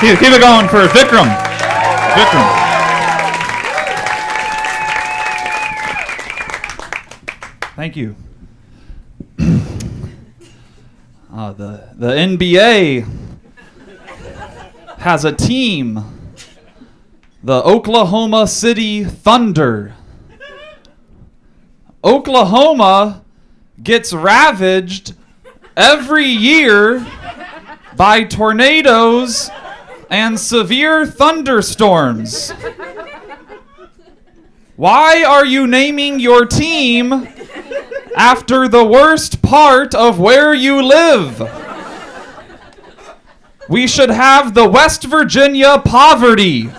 Keep it going for Vikram. Vikram. Thank you. The NBA has a team, the Oklahoma City Thunder. Oklahoma gets ravaged every year by tornadoes and severe thunderstorms. Why are you naming your team after the worst part of where you live? We should have the West Virginia poverty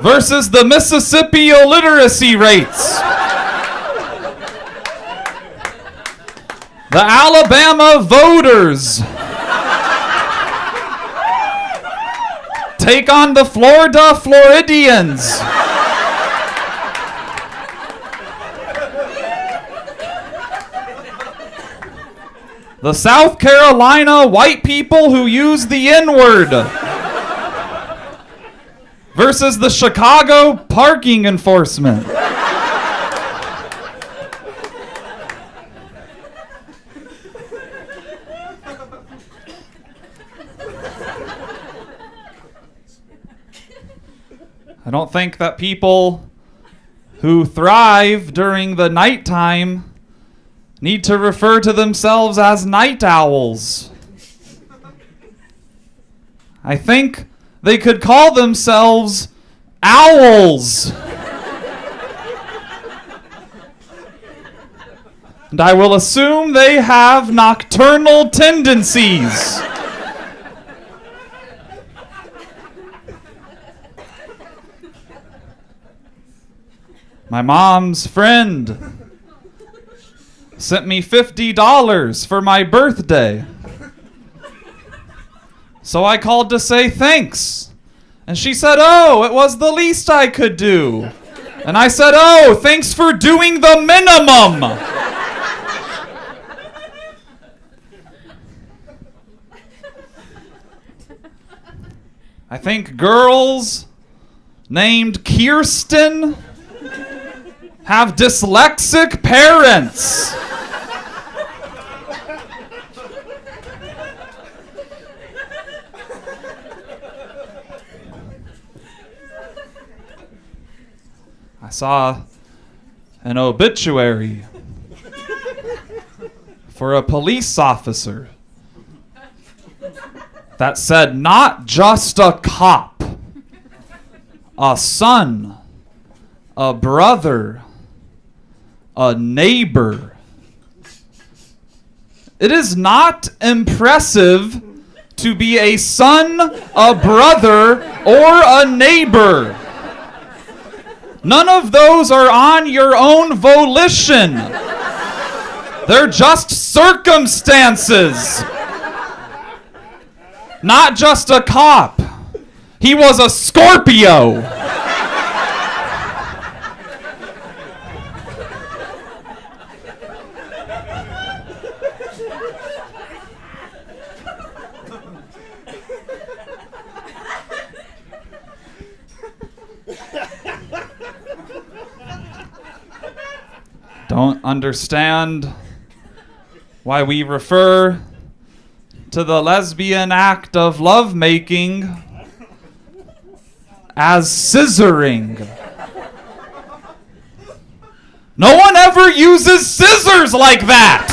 versus the Mississippi illiteracy rates. The Alabama voters take on the Florida Floridians. The South Carolina white people who use the N-word versus the Chicago parking enforcement. I don't think that people who thrive during the nighttime need to refer to themselves as night owls. I think they could call themselves owls. And I will assume they have nocturnal tendencies. My mom's friend sent me $50 for my birthday. So I called to say thanks. And she said, "Oh, it was the least I could do." And I said, "Oh, thanks for doing the minimum." I think girls named Kirsten have dyslexic parents. I saw an obituary for a police officer that said not just a cop, a son, a brother, a neighbor. It is not impressive to be a son, a brother, or a neighbor. None of those are on your own volition. They're just circumstances. Not just a cop. He was a Scorpio. Don't understand why we refer to the lesbian act of lovemaking as scissoring. No one ever uses scissors like that.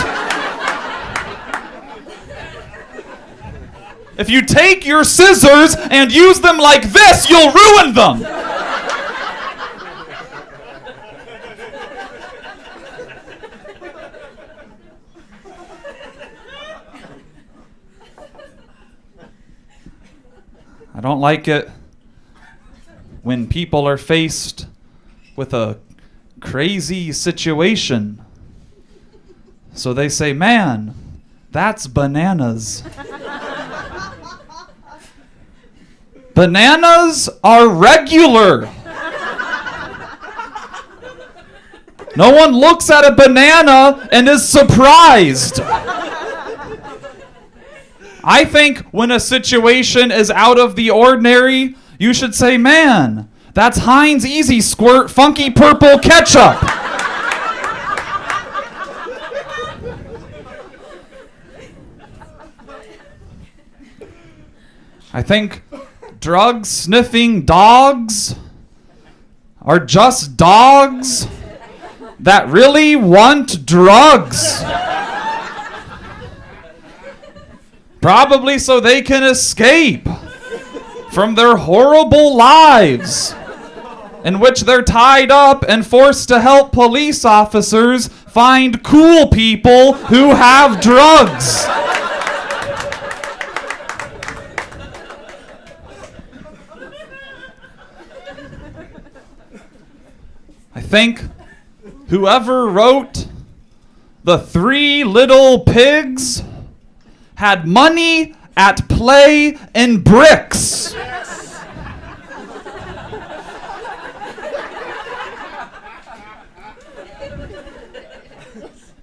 If you take your scissors and use them like this, you'll ruin them. I don't like it when people are faced with a crazy situation. So they say, "Man, that's bananas." Bananas are regular. No one looks at a banana and is surprised. I think when a situation is out of the ordinary, you should say, man, that's Heinz Easy Squirt Funky Purple Ketchup. I think drug-sniffing dogs are just dogs that really want drugs. Probably so they can escape from their horrible lives in which they're tied up and forced to help police officers find cool people who have drugs. I think whoever wrote The Three Little Pigs had money at play in bricks.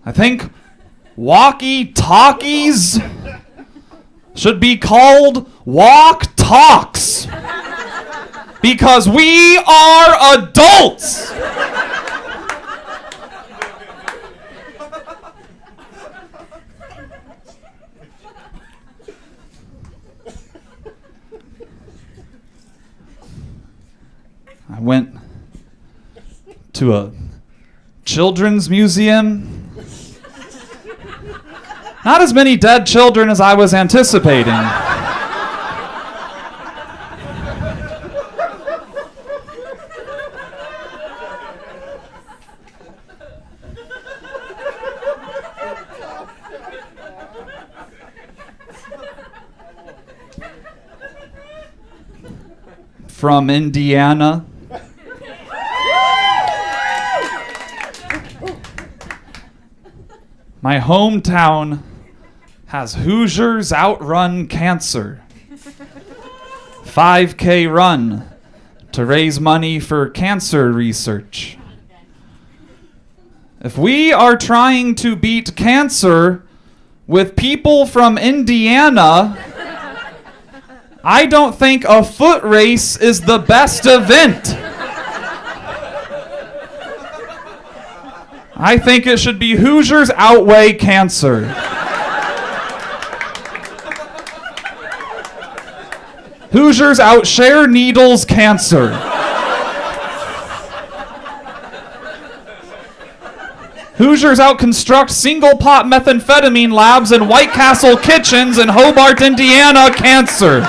I think walkie-talkies should be called walk-talks because we are adults. I went to a children's museum. Not as many dead children as I was anticipating. From Indiana. My hometown has Hoosiers Outrun Cancer. 5K run to raise money for cancer research. If we are trying to beat cancer with people from Indiana, I don't think a foot race is the best event. I think it should be Hoosiers Outweigh Cancer. Hoosiers Outshare Needles Cancer. Hoosiers outconstruct single-pot methamphetamine labs in White Castle kitchens in Hobart, Indiana Cancer.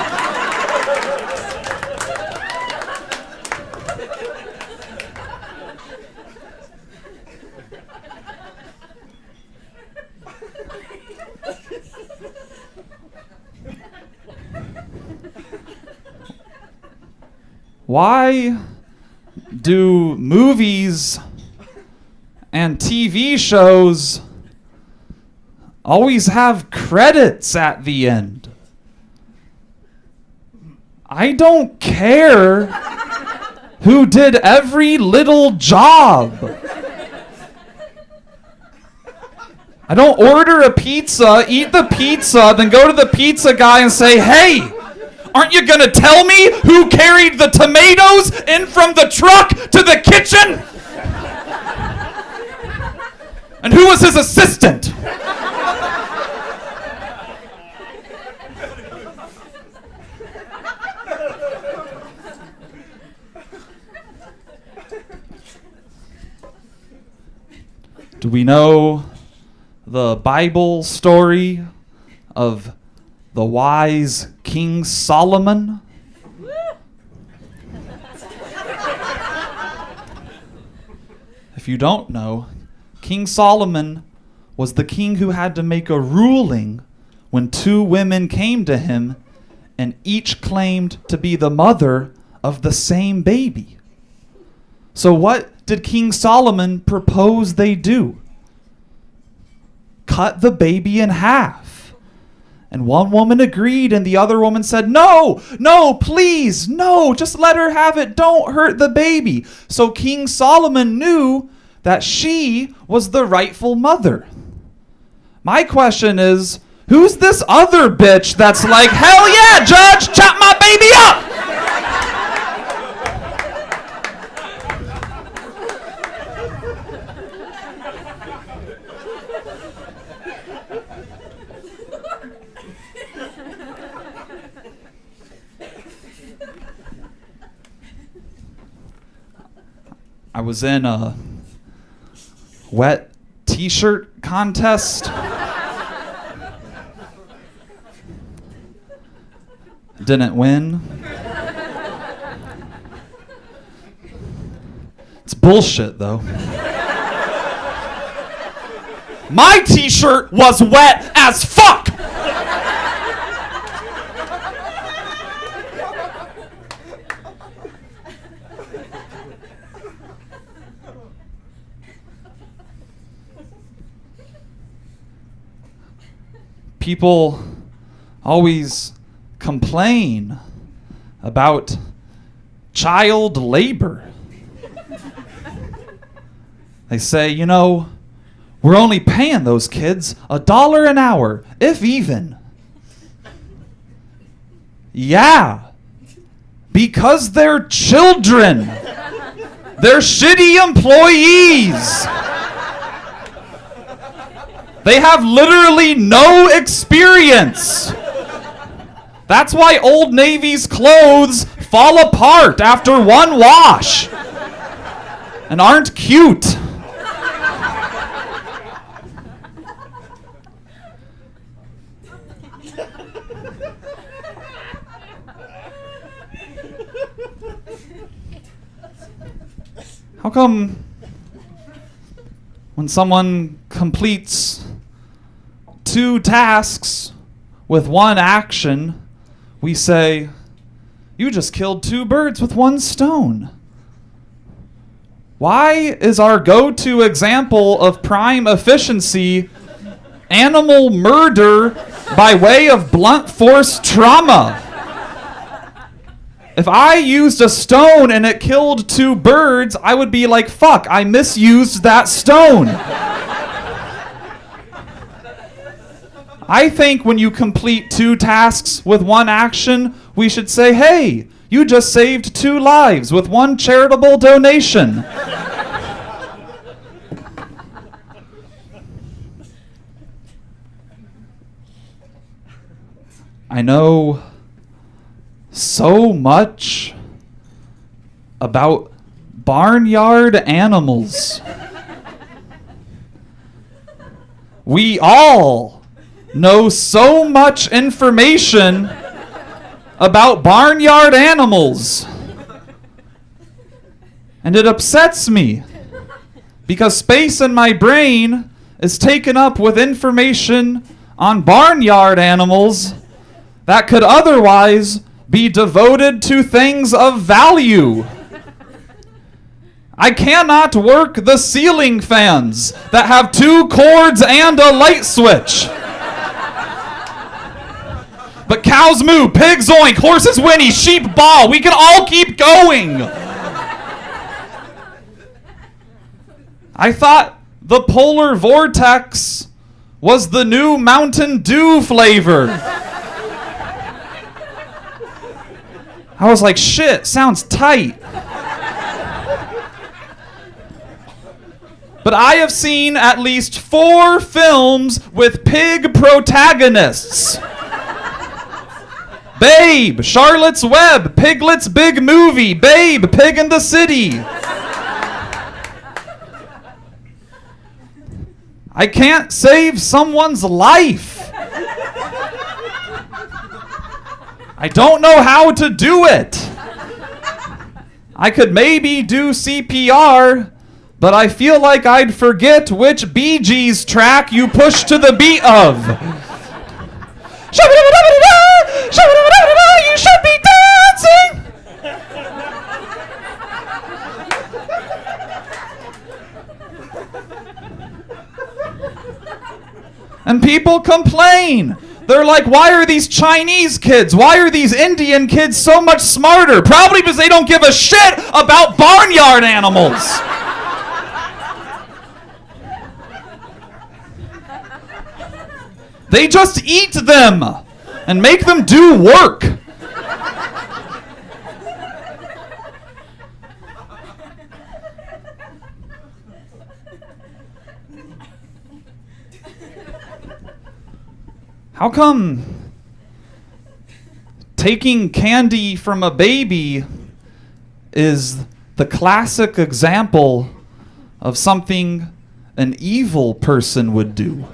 Why do movies and TV shows always have credits at the end? I don't care who did every little job. I don't order a pizza, eat the pizza, then go to the pizza guy and say, hey, aren't you gonna tell me who carried the tomatoes in from the truck to the kitchen? And who was his assistant? Do we know the Bible story of the wise King Solomon? If you don't know, King Solomon was the king who had to make a ruling when two women came to him and each claimed to be the mother of the same baby. So what did King Solomon propose they do? Cut the baby in half. And one woman agreed and the other woman said, no, please, no, just let her have it. Don't hurt the baby. So King Solomon knew that she was the rightful mother. My question is, Who's this other bitch that's like, hell yeah, judge, chop my baby up? I was in a wet t-shirt contest. Didn't win. It's bullshit, though. My t-shirt was wet as fuck! People always complain about child labor. They say, you know, we're only paying those kids $1 an hour, if even. Yeah, because they're children. They're shitty employees. They have literally no experience. That's why Old Navy's clothes fall apart after one wash and aren't cute. How come when someone completes 2 tasks with 1 action, we say, you just killed 2 birds with 1 stone? Why is our go-to example of prime efficiency animal murder by way of blunt force trauma? If I used a stone and it killed 2 birds, I would be like, fuck, I misused that stone. I think when you complete 2 tasks with 1 action, we should say, hey, you just saved 2 lives with 1 charitable donation. I know so much about barnyard animals. We all know so much information about barnyard animals. And it upsets me because space in my brain is taken up with information on barnyard animals that could otherwise be devoted to things of value. I cannot work the ceiling fans that have 2 cords and a light switch. But cows moo, pigs oink, horses whinny, sheep baw. We can all keep going. I thought the polar vortex was the new Mountain Dew flavor. I was like, shit, sounds tight. But I have seen at least 4 films with pig protagonists. Babe, Charlotte's Web, Piglet's Big Movie, Babe, Pig in the City. I can't save someone's life. I don't know how to do it. I could maybe do CPR, but I feel like I'd forget which Bee Gees track you push to the beat of. You should be dancing. And people complain. They're like, why are these Chinese kids, why are these Indian kids so much smarter? Probably because they don't give a shit about barnyard animals. They just eat them and make them do work. How come taking candy from a baby is the classic example of something an evil person would do?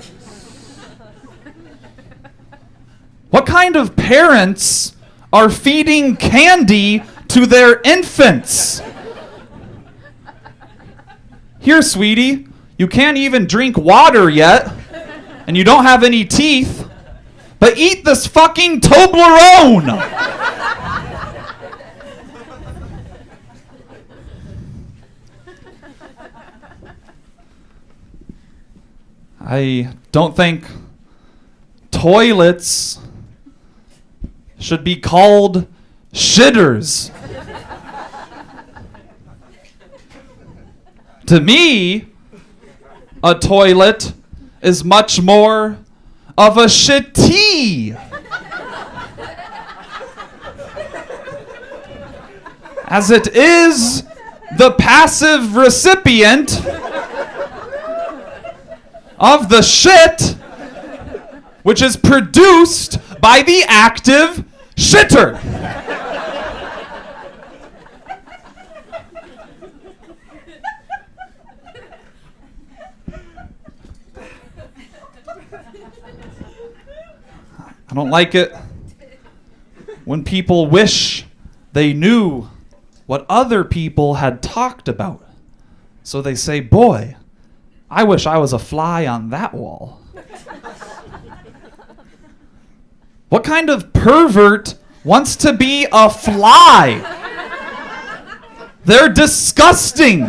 What kind of parents are feeding candy to their infants? Here, sweetie, you can't even drink water yet, and you don't have any teeth. But eat this fucking Toblerone! I don't think toilets should be called shitters. To me, a toilet is much more of a shitty. As it is the passive recipient of the shit which is produced by the active shitter. I don't like it when people wish they knew what other people had talked about. So they say, boy, I wish I was a fly on that wall. What kind of pervert wants to be a fly? They're disgusting.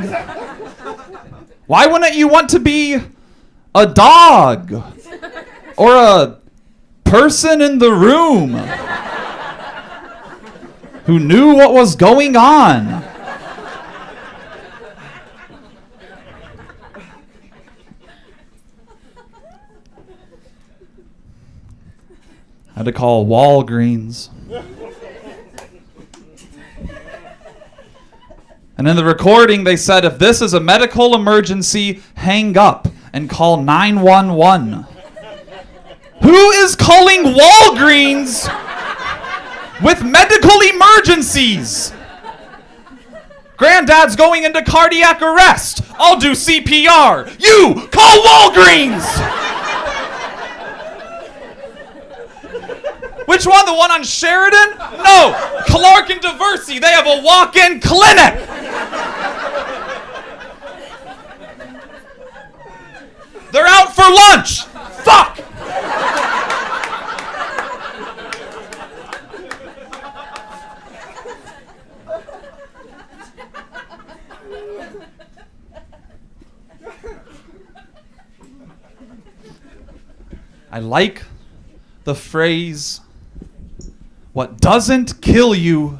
Why wouldn't you want to be a dog or a person in the room who knew what was going on? I had to call Walgreens. And in the recording, they said, if this is a medical emergency, hang up and call 911. Who is calling Walgreens with medical emergencies? Granddad's going into cardiac arrest. I'll do CPR. You call Walgreens! Which one? The one on Sheridan? No, Clark and Diversey. They have a walk-in clinic. They're out for lunch. Fuck! I like the phrase, what doesn't kill you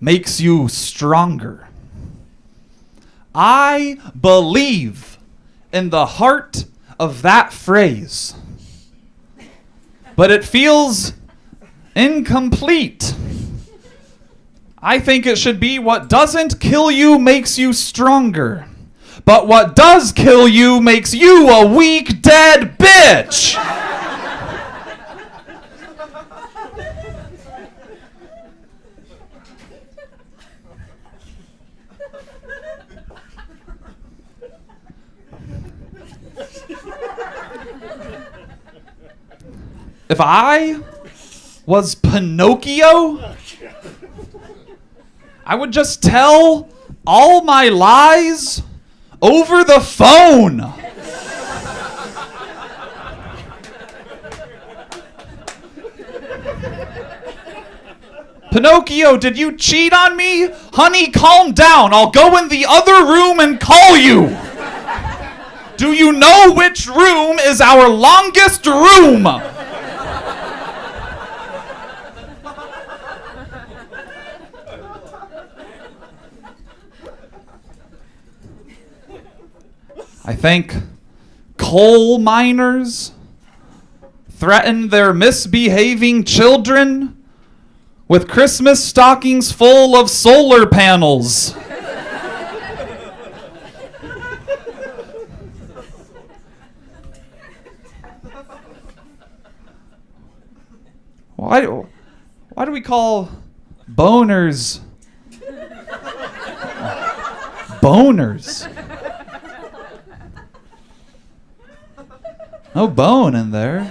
makes you stronger. I believe in the heart of that phrase, but it feels incomplete. I think it should be, what doesn't kill you makes you stronger, but what does kill you makes you a weak, dead bitch. If I was Pinocchio, I would just tell all my lies over the phone. Pinocchio, did you cheat on me? Honey, calm down. I'll go in the other room and call you. Do you know which room is our longest room? I think coal miners threaten their misbehaving children with Christmas stockings full of solar panels. Why do we call boners boners? No bone in there.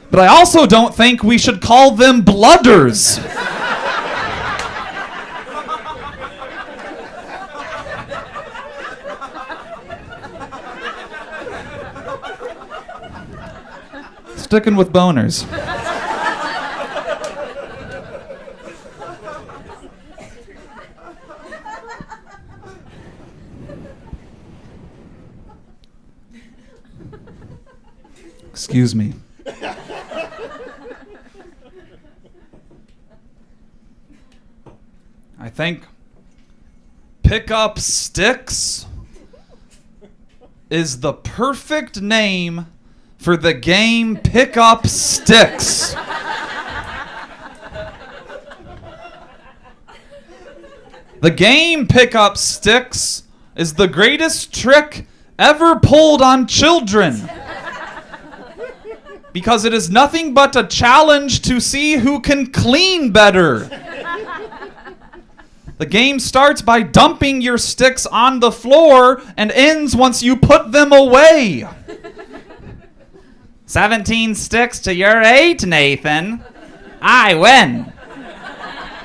But I also don't think we should call them blooders. Sticking with boners. Excuse me. I think Pickup Sticks is the perfect name for the game Pickup Sticks. The game Pickup Sticks is the greatest trick ever pulled on children, because it is nothing but a challenge to see who can clean better. The game starts by dumping your sticks on the floor and ends once you put them away. 17 sticks to your 8, Nathan. I win.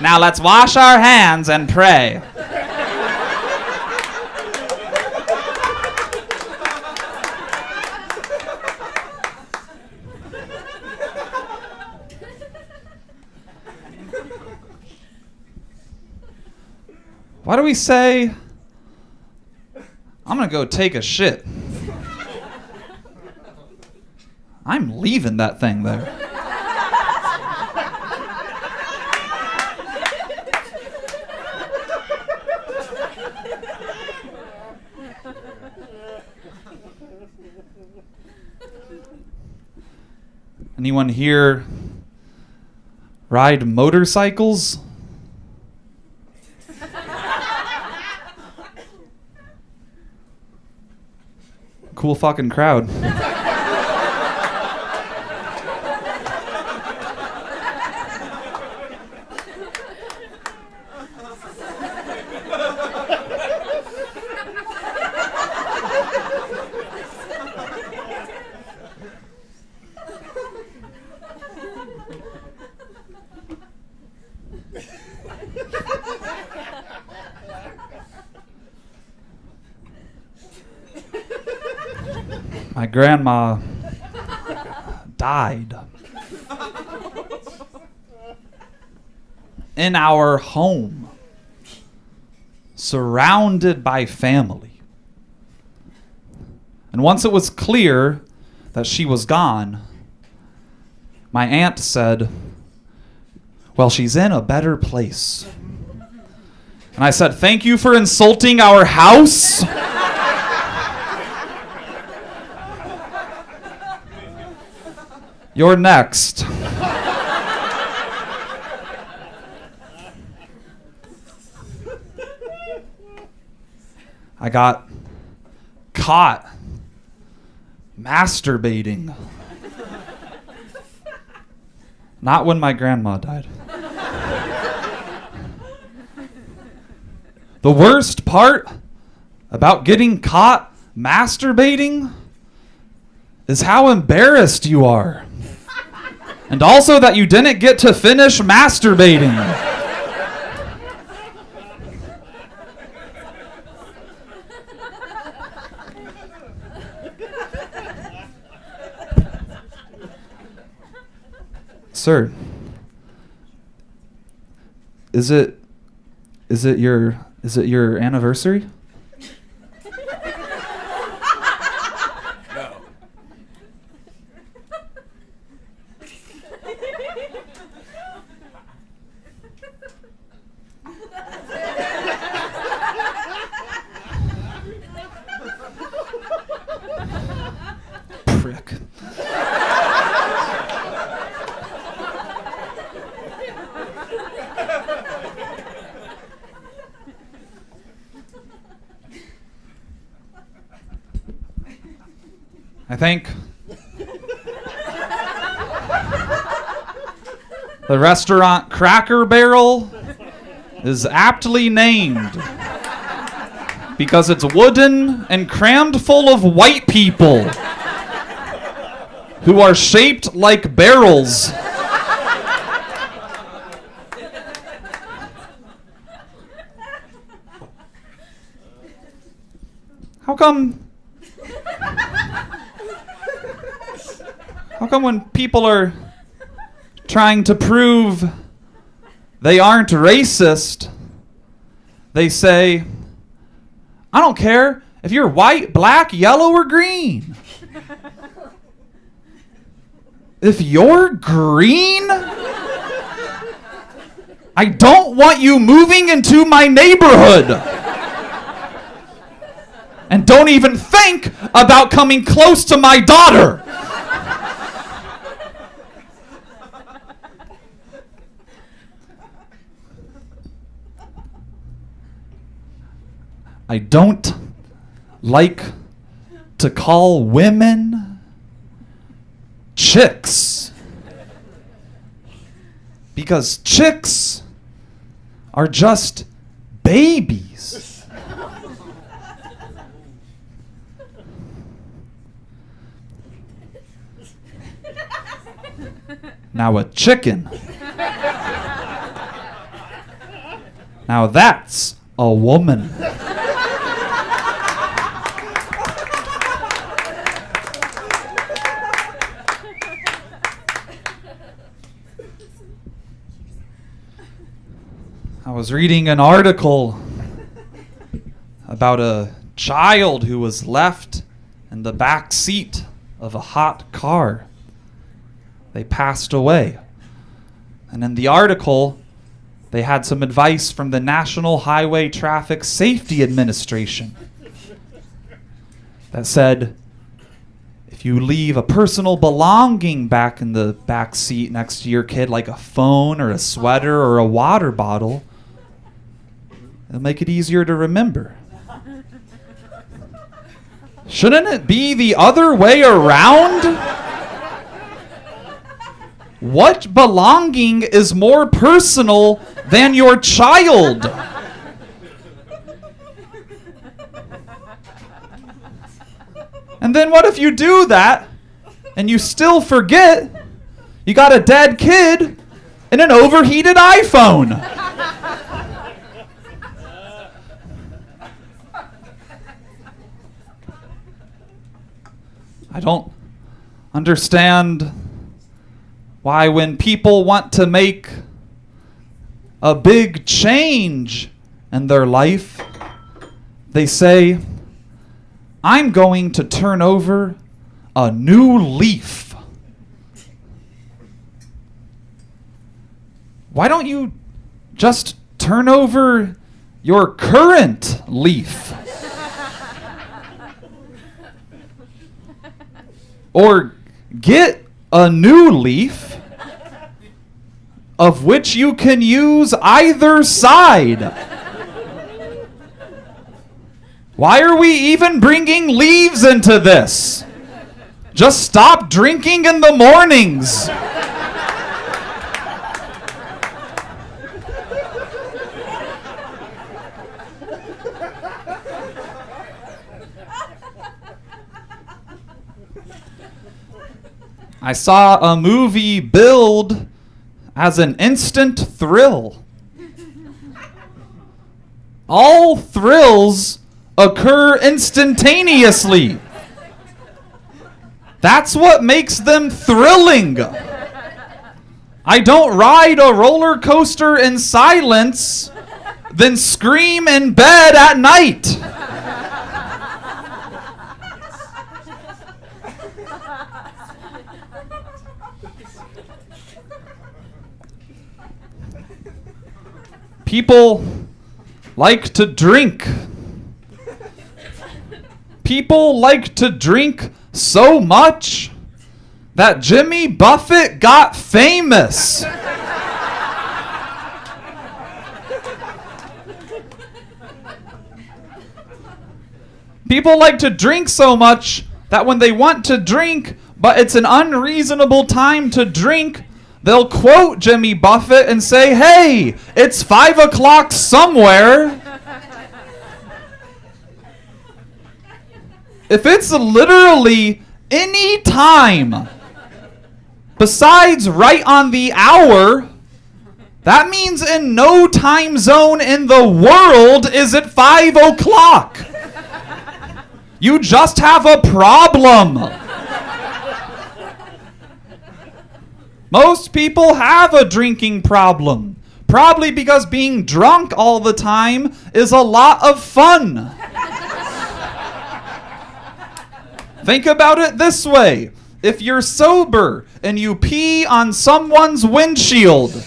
Now let's wash our hands and pray. Why do we say, I'm going to go take a shit? I'm leaving that thing there. Anyone here ride motorcycles? Cool fucking crowd. My grandma died in our home, surrounded by family. And once it was clear that she was gone, my aunt said, well, she's in a better place. And I said, thank you for insulting our house. You're next. I got caught masturbating. Not when my grandma died. The worst part about getting caught masturbating is how embarrassed you are. And also that you didn't get to finish masturbating. Sir, is it your anniversary? I think the restaurant Cracker Barrel is aptly named because it's wooden and crammed full of white people who are shaped like barrels. How come when people are trying to prove they aren't racist, they say, I don't care if you're white, black, yellow, or green. If you're green, I don't want you moving into my neighborhood. And don't even think about coming close to my daughter. I don't like to call women chicks because chicks are just babies. Now a chicken. Now that's a woman. I was reading an article about a child who was left in the back seat of a hot car. They passed away. And in the article, they had some advice from the National Highway Traffic Safety Administration that said, if you leave a personal belonging back in the back seat next to your kid, like a phone or a sweater or a water bottle, it'll make it easier to remember. Shouldn't it be the other way around? What belonging is more personal than your child? And then what if you do that and you still forget you got a dead kid and an overheated iPhone? I don't understand why when people want to make a big change in their life, they say, I'm going to turn over a new leaf. Why don't you just turn over your current leaf? Or get a new leaf of which you can use either side. Why are we even bringing leaves into this? Just stop drinking in the mornings. I saw a movie billed as an instant thrill. All thrills occur instantaneously. That's what makes them thrilling. I don't ride a roller coaster in silence, then scream in bed at night. People like to drink. People like to drink so much that Jimmy Buffett got famous. People like to drink so much that when they want to drink, but it's an unreasonable time to drink, they'll quote Jimmy Buffett and say, hey, it's 5 o'clock somewhere. If it's literally any time besides right on the hour, that means in no time zone in the world is it 5 o'clock. You just have a problem. Most people have a drinking problem, probably because being drunk all the time is a lot of fun. Think about it this way. If you're sober and you pee on someone's windshield,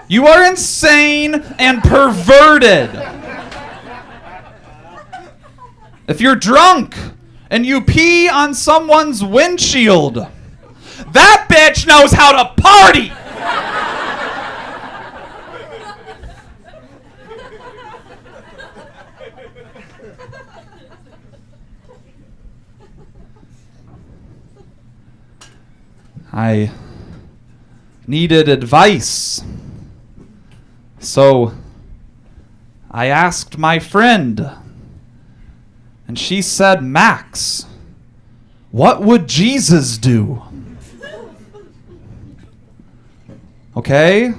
you are insane and perverted. If you're drunk and you pee on someone's windshield, that bitch knows how to party. I needed advice, so I asked my friend, and she said, Max, what would Jesus do? Okay?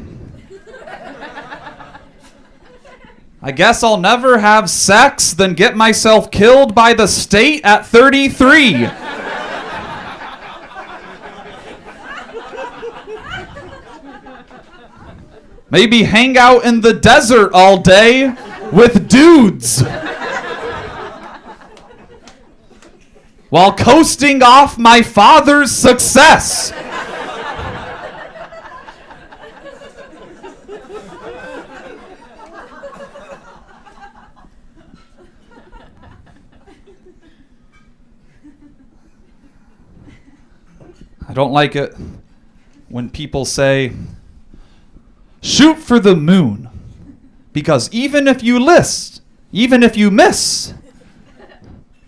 I guess I'll never have sex, then get myself killed by the state at 33. Maybe hang out in the desert all day with dudes while coasting off my father's success. I don't like it when people say, shoot for the moon, because even if you miss,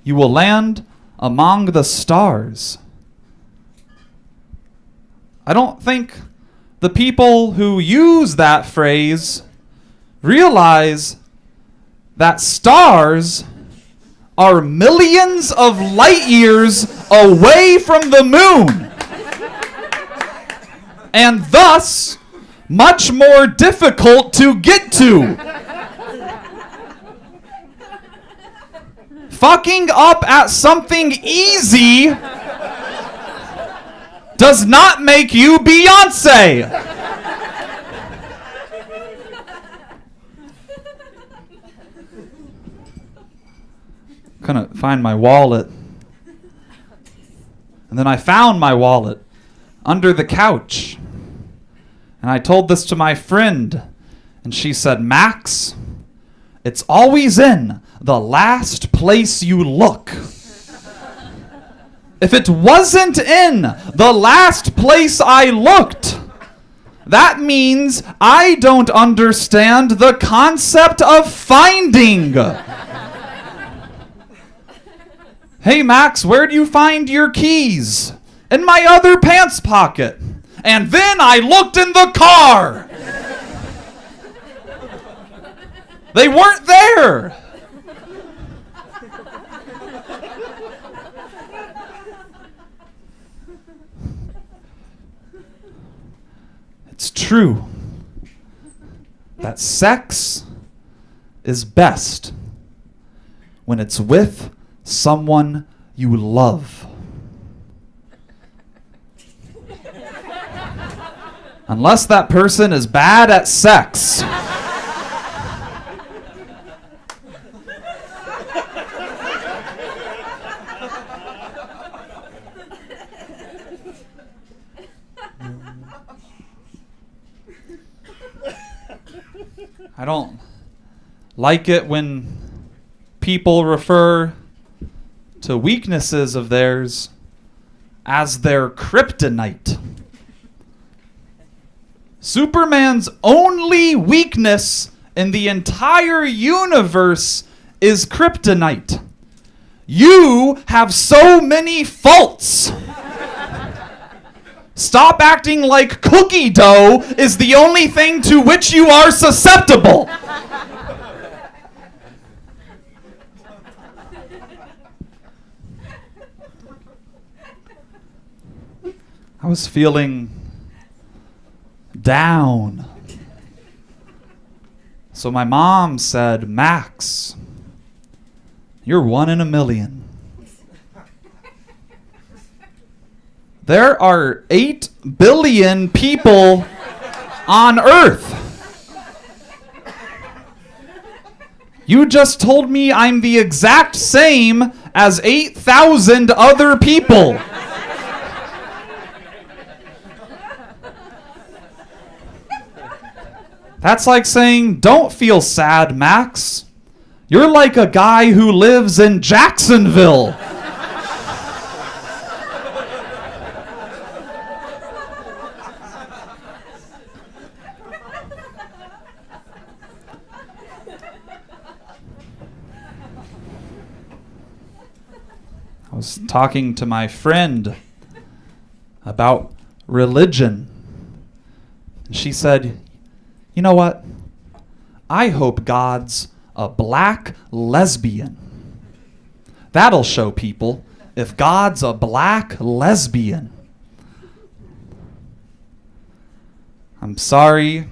you will land among the stars. I don't think the people who use that phrase realize that stars are millions of light years away from the moon, and thus much more difficult to get to. Fucking up at something easy does not make you Beyonce. Couldn't find my wallet. And then I found my wallet under the couch. And I told this to my friend, and she said, Max, it's always in the last place you look. If it wasn't in the last place I looked, that means I don't understand the concept of finding. Hey, Max, where'd you find your keys? In my other pants pocket. And then I looked in the car. They weren't there. It's true that sex is best when it's with someone you love. Unless that person is bad at sex. I don't like it when people refer to weaknesses of theirs as their kryptonite. Superman's only weakness in the entire universe is kryptonite. You have so many faults. Stop acting like cookie dough is the only thing to which you are susceptible. I was feeling down. So my mom said, Max, you're 1 in a million. There are 8 billion people on Earth. You just told me I'm the exact same as 8,000 other people. That's like saying, don't feel sad, Max. You're like a guy who lives in Jacksonville. I was talking to my friend about religion. And she said, you know what? I hope God's a black lesbian. That'll show people if God's a black lesbian. I'm sorry,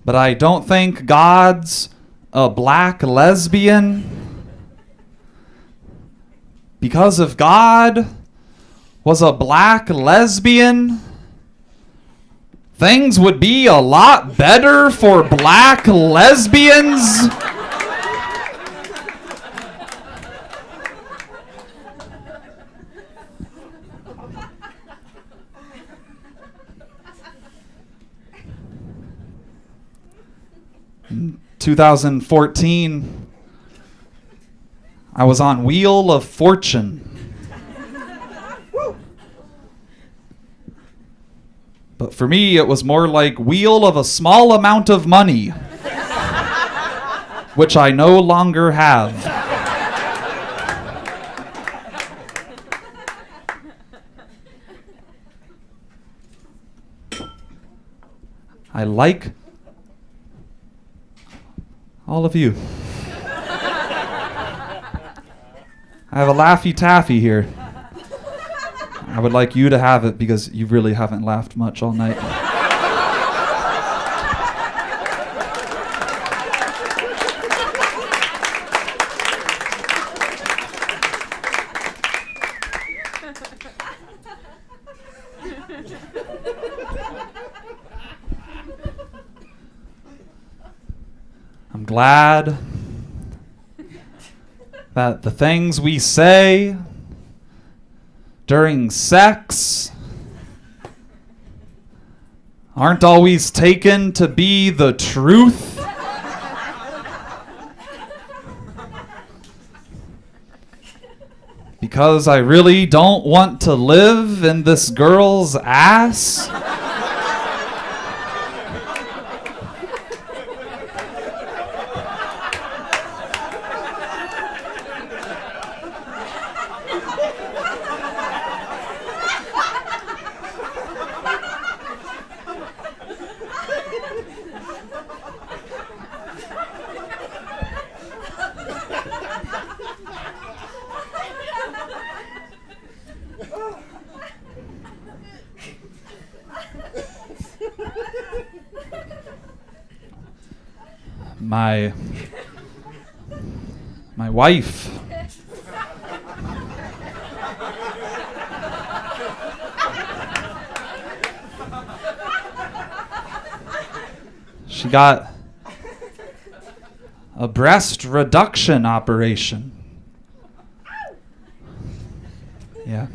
but I don't think God's a black lesbian. Because if God was a black lesbian, things would be a lot better for black lesbians. In 2014, I was on Wheel of Fortune. But for me, it was more like wheel of a small amount of money, which I no longer have. I like all of you. I have a Laffy Taffy here. I would like you to have it because you really haven't laughed much all night. I'm glad that the things we say during sex aren't always taken to be the truth. Because I really don't want to live in this girl's ass. My wife. She got a breast reduction operation. Yeah.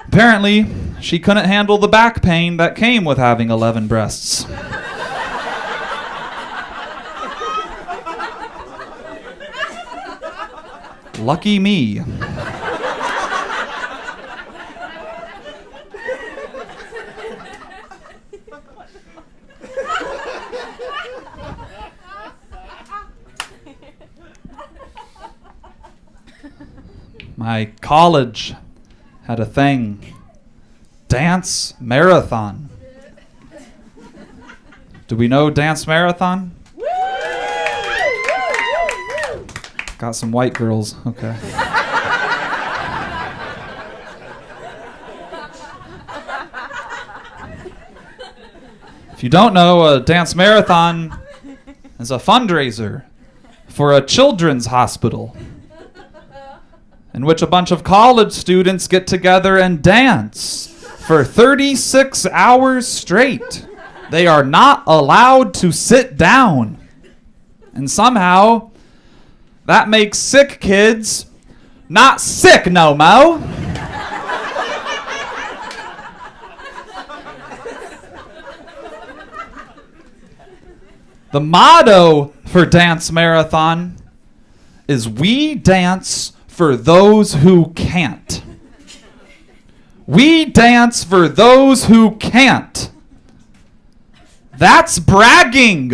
Apparently, she couldn't handle the back pain that came with having 11 breasts. Lucky me. My college had a thing. Dance marathon. Do we know dance marathon? Got some white girls. Okay. If you don't know, a dance marathon is a fundraiser for a children's hospital in which a bunch of college students get together and dance for 36 hours straight. They are not allowed to sit down. And somehow, that makes sick kids not sick no mo. The motto for Dance Marathon is "We dance for those who can't." We dance for those who can't. That's bragging.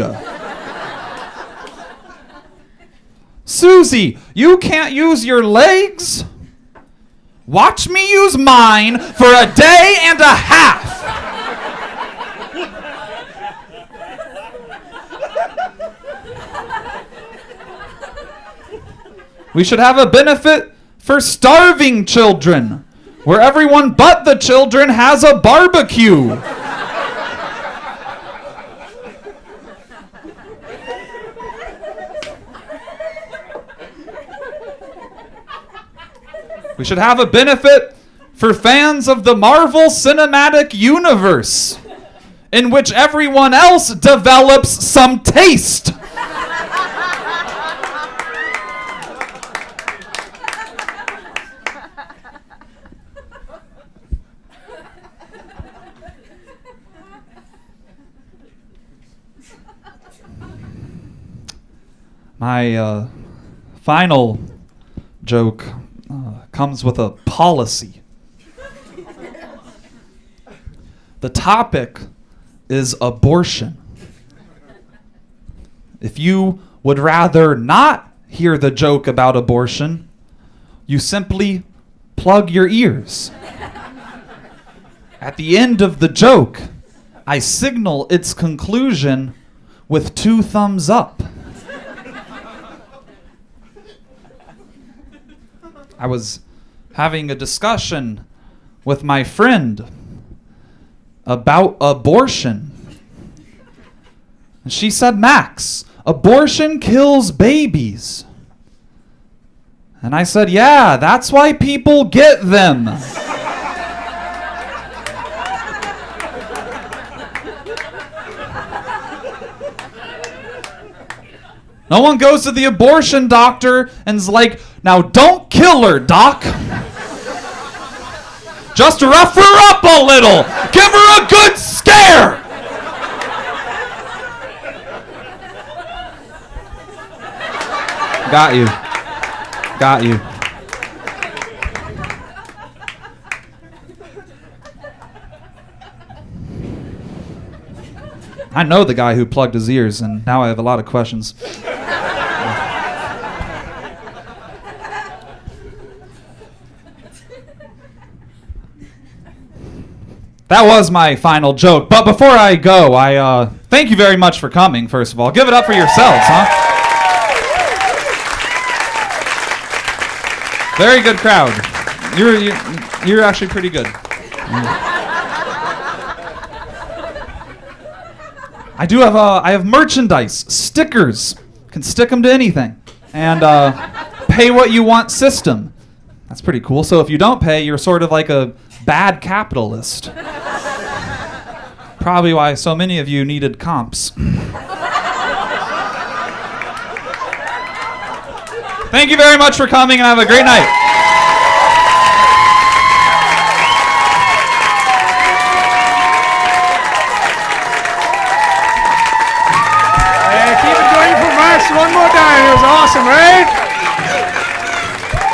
Susie, you can't use your legs? Watch me use mine for a day and a half. We should have a benefit for starving children, where everyone but the children has a barbecue. We should have a benefit for fans of the Marvel Cinematic Universe, in which everyone else develops some taste. My final joke comes with a policy. The topic is abortion. If you would rather not hear the joke about abortion, you simply plug your ears. At the end of the joke, I signal its conclusion with 2 thumbs up. I was having a discussion with my friend about abortion. And she said, "Max, abortion kills babies." And I said, "Yeah, that's why people get them." No one goes to the abortion doctor and's like, "Now don't kill her, doc. Just rough her up a little. Give her a good scare." Got you. Got you. I know the guy who plugged his ears, and now I have a lot of questions. That was my final joke. But before I go, I thank you very much for coming, first of all. Give it up for yourselves, huh? Very good crowd. You're actually pretty good. I have merchandise, stickers. Can stick them to anything. And pay what you want system. That's pretty cool. So if you don't pay, you're sort of like a bad capitalist. Probably why so many of you needed comps. Thank you very much for coming, and have a great night. Keep it going for Max one more time. It was awesome, right?